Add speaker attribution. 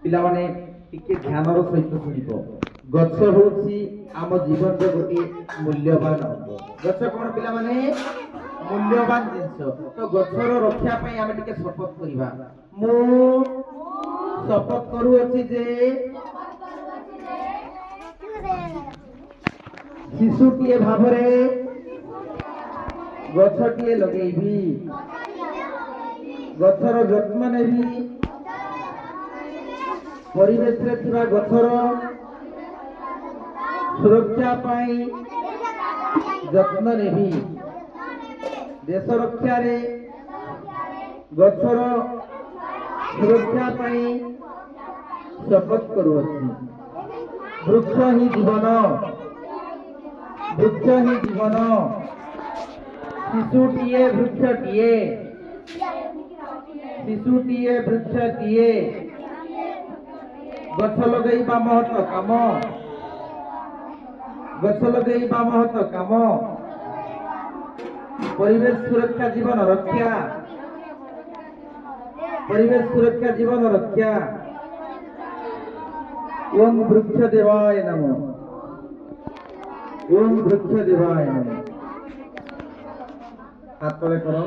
Speaker 1: ପିଲାମାନେ ଟିକେ ଧ୍ୟାନର ସହିତ ଶୁଣିବ। ଗଛ ହଉଛି ଆମ ଜୀବନର ଗୋଟିଏ ମୂଲ୍ୟବାନ ଅଙ୍ଗ। ଗଛ କଣ ପିଲାମାନେ? ମୂଲ୍ୟବାନ ଜିନିଷ। ତ ଗଛର ରକ୍ଷା ପାଇଁ ଆମେ ଟିକେ ଶପଥ କରିବା। ମୁଁ ଶପଥ କରୁଅଛି ଯେ ଶିଶୁଟିଏ ଭାବରେ ଗଛଟିଏ ଲଗେଇବି, ଗଛର ଯତ୍ନ ନେବି, ପରିବେଶରେ ଥିବା ଗଛର ସୁରକ୍ଷା ପାଇଁ ଯତ୍ନ ନେବି, ଦେଶ ରକ୍ଷାରେ ଗଛର ସୁରକ୍ଷା ପାଇଁ ଶପଥ କରୁଅଛି। ବୃକ୍ଷ ହିଁ ଜୀବନ, ବୃକ୍ଷ ହିଁ ଜୀବନ, ଶିଶୁଟିଏ ବୃକ୍ଷଟିଏ, ଶିଶୁଟିଏ ବୃକ୍ଷଟିଏ, ଗଛ ଲଗେଇବା ମହତ କାମ, ଗଛ ଲଗେଇବା ମହତ କାମ, ପରିବେଶ ସୁରକ୍ଷା ଜୀବନ ରକ୍ଷା, ପରିବେଶ ସୁରକ୍ଷା ଜୀବନ ରକ୍ଷା। ଓಂ ବୃକ୍ଷ ଦେବାୟ ନମଃ, ଓಂ ବୃକ୍ଷ ଦେବାୟ ନମଃ। ହାତ ତଳେ କର।